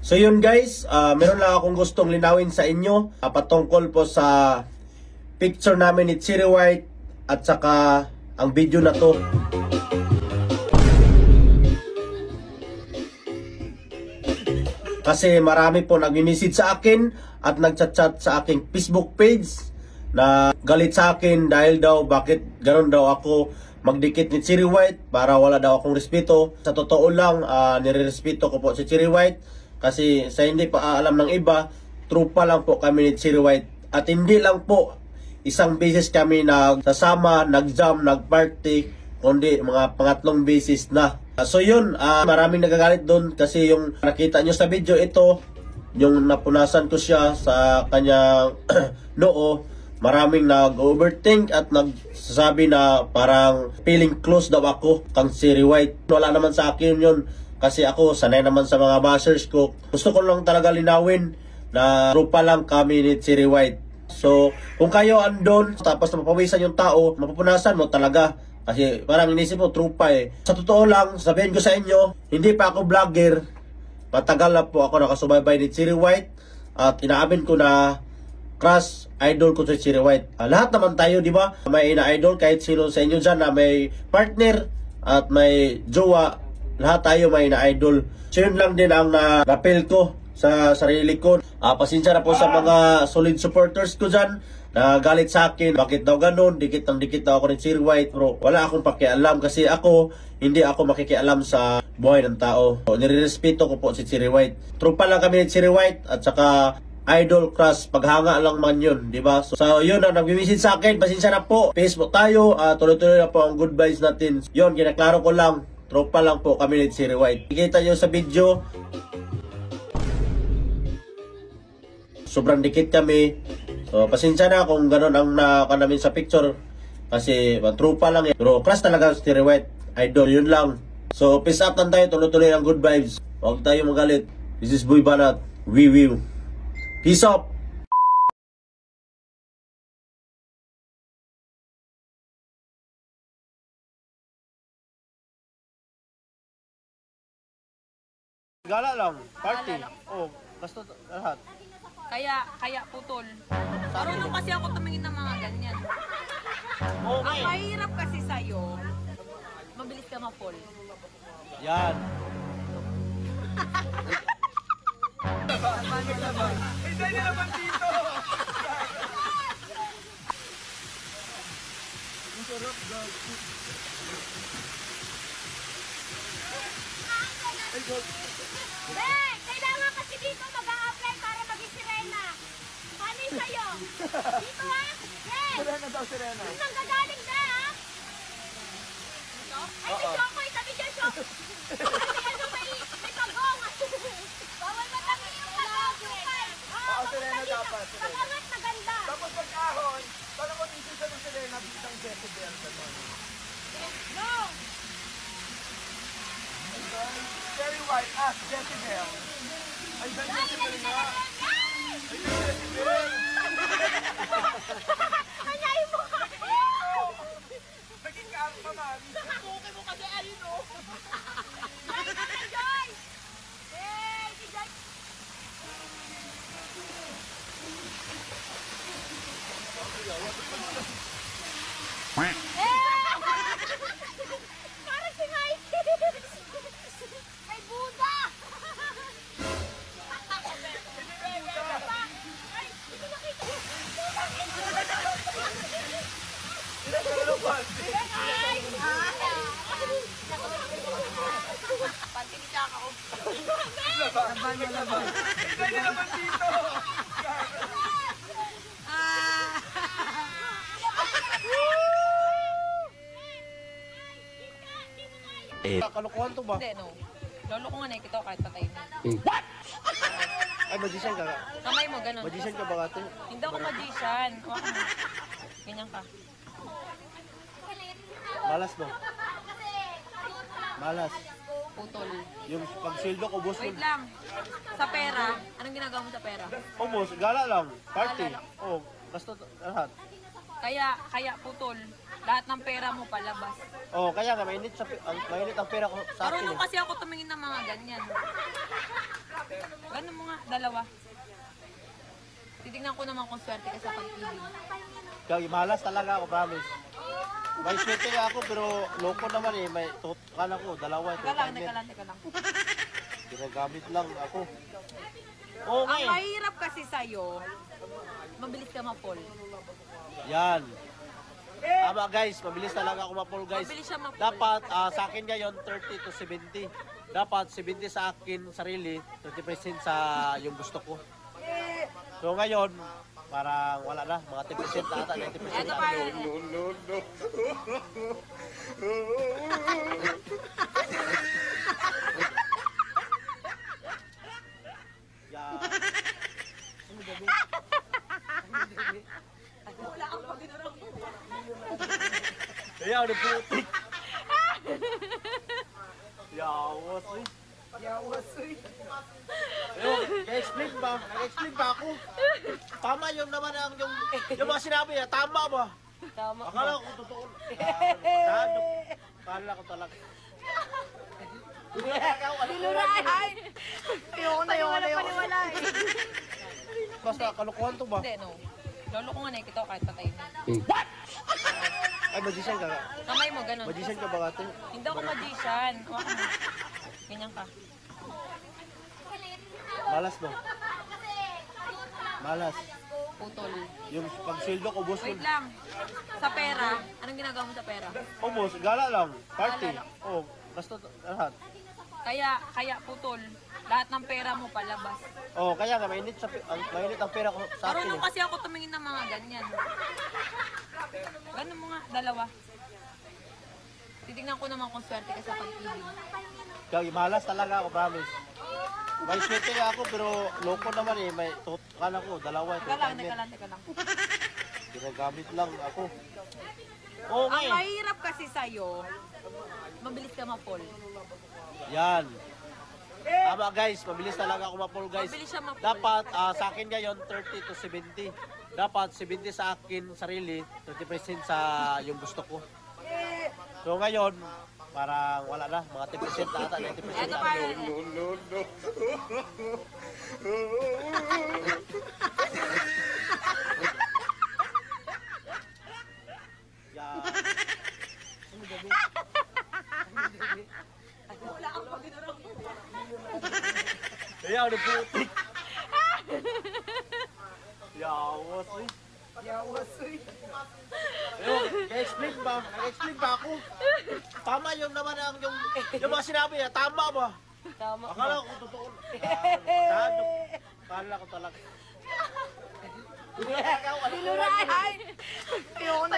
So yun guys, meron lang akong gustong linawin sa inyo patungkol po sa picture namin ni Cherry White at saka ang video na to. Kasi marami po nag-message sa akin at nagchat-chat sa aking Facebook page na galit sa akin dahil daw bakit ganon daw ako magdikit ni Cherry White para wala daw akong respeto. Sa totoo lang, nire-respeto ko po si Cherry White. Kasi sa hindi pa alam ng iba, trupa lang po kami ni Cherry White. At hindi lang po isang beses kami nagsasama, nag-jam, nag-party, kundi mga pangatlong beses na. So yun, maraming nagagalit doon kasi yung nakita nyo sa video ito, yung napunasan ko siya sa kanyang noo, maraming nag-overthink at nagsasabi na parang feeling close daw ako kang Cherry White. Wala naman sa akin yun. Kasi ako, sanay naman sa mga bashers ko. Gusto ko lang talaga linawin na trupa lang kami ni Cherry White. So, kung kayo andon, tapos mapawisan yung tao, mapupunasan mo talaga. Kasi parang inisip mo, trupa eh. Sa totoo lang, sabihin ko sa inyo, hindi pa ako vlogger. Matagal na po ako nakasubaybay ni Cherry White. At inaamin ko na crush, idol ko si Cherry White. Lahat naman tayo, di ba? May ina-idol kahit sino sa inyo dyan na may partner at may jowa. Lahat tayo may na-idol. So yun lang din ang na-appeal ko sa sarili ko. Pasensya na po sa mga solid supporters ko dyan na galit sa akin. Bakit daw ganun? Dikit daw ako ni Cherry White. Pero wala akong pakialam kasi ako, hindi ako makikialam sa buhay ng tao. So, nire-respeto ko po si Cherry White. Trupa lang kami ni Cherry White at saka idol crush, paghanga lang man yun, di ba? So yun ang nag-message sa akin. Pasensya na po. Facebook tayo. Tuloy-tuloy na po ang good vibes natin. Yun, kinaklaro ko lang. Tropa lang po kami ni Cherry White. Kita nyo sa video, sobrang dikit kami. So, pasensya na kung gano'n ang namin sa picture. Kasi, tropa lang eh. Pero, crush talaga si Cherry White. Idol, yun lang. So, peace out lang tayo. Tuloy-tuloy ang good vibes. Huwag tayo magalit. This is Boy Banat. Wiwiw. Peace out. Gala lang, party. Oh, basta lahat. Kaya putol. Marunong kasi ako tumingin ng mga ganyan. Okay. Ang mahirap kasi sa'yo, mabilis ka ma-fall. Yan. Hindi na naman dito! Ang sarap, God. Ay, God. Kailangan kasi dito mag-a-apply para maging sirena. Paano yung sa'yo? Dito ha? Sirena daw, sirena. Yung nanggagaling na ha? Dito? Ay, may Choco. Sabi dyan, Choco. May pagong. Bawal matangin yung pagong. Oo, sirena dapat. Pag-angat maganda. Tapos pag-ahon, parang kung isisa ng sirena, bisang Jezebel. No! Cherry White, ask Jezebel. Ay, dahil Jezebel nga. Ay, dahil Jezebel. Hanyayin mo ka. Naging kaang pa, mami. Suki mo kasi ayun, oh. Joy naman, Joy! Hey, si Joy. Parang si Mikey. May Buddha. Ay, ito nakita. Ay! Panty ni Chaka ko. Laban na laban. Hindi na naman dito. Kalukuhan to ba? Hindi, no. Lolo ko nga nakikita ko kahit patay na. What? Ay, magician ka. Kamay mo, ganun. Magician ka ba ate? Hindi ako magician. Hawakan mo. Ganyan ka. Malas mo. Malas. Putol. Yung pag-sildo ko, boss Wait lang. Sa pera, anong ginagawa mo sa pera? Oh, boss, gala lang. Party. Gala lang. Oh, basta lahat. Kaya putol. Lahat ng pera mo palabas. Oh, kaya nga mainit ang pera ko sa akin. Marunong kasi ako tumingin ng mga ganyan. Ganun Dalawa. Titignan ko naman kung swerte ka sa pag-ibig. Kaya malas talaga ako, promise. May swerte nga ako, pero loko naman eh. May kala ko, dalawa. Teka lang. Ginagamit lang ako. Oo nga Ang eh. mahirap kasi sa'yo, mabilis ka ma-fall. Yan. Tama guys, mabilis talaga ako ma-pull guys. Mabilis siya ma-pull. Dapat sa akin ngayon 30 to 70. Dapat 70 sa akin sarili, 30% sa yung gusto ko. So ngayon, parang wala na, mga 10% ata, 90% Eto na. pa. Yan. Kaya ano putik. Yawas eh. Explain ba ako? Tama yun naman yung mga sinabi niya, tama ba? Tama. Akala ko totoo. Akala ko talaga. Ay! Ayoko na. Basta kalukuhan to ba? Hindi, no. Lolo ko nga nakikita ko kahit patayin mo. Ay, magician ka ka. Kamay mo, ganun. Magician ka ba ka? Hindi ako magician. Hawakan mo. Ganyan ka. Malas no? Malas. Putol. Yung pag-sweldo ko, ubos Wait yun. lang. Sa pera, anong ginagawa mo sa pera? Ubos, gala lang. Party. Gala lang. Oo, basta lahat. Kaya putol. Lahat ng pera mo palabas. Oo, kaya nga, mainit ang pera ko sa akin Marunong eh. kasi ako tumingin ng mga ganyan. Ganun mo nga, dalawa. Titignan ko naman kung swerte ka sa pag-ibig. Kaya malas talaga ako, promise. May swerte nga ako, pero loko naman eh. May kala ko, dalawa. Teka lang. Ginagamit lang ako. Oo nga Ang eh. mahirap kasi sa'yo, mabilis ka ma-fall. Yan. Tama guys, mabilis talaga ako ma-pull guys. Mabilis siya ma-pull. Dapat sa akin ngayon 30 to 70. Dapat 70 sa akin sarili, 30% sa yung gusto ko. So ngayon, parang wala na, mga 10% ata, 90% Eto na. pa. Yan. Kaya ano putik. Yawas eh. Explain ba ako? Tama yun naman yung mga sinabi niya, tama ba? Tama. Akala ko totoo. Akala ko talaga. Ay! Ayoko na.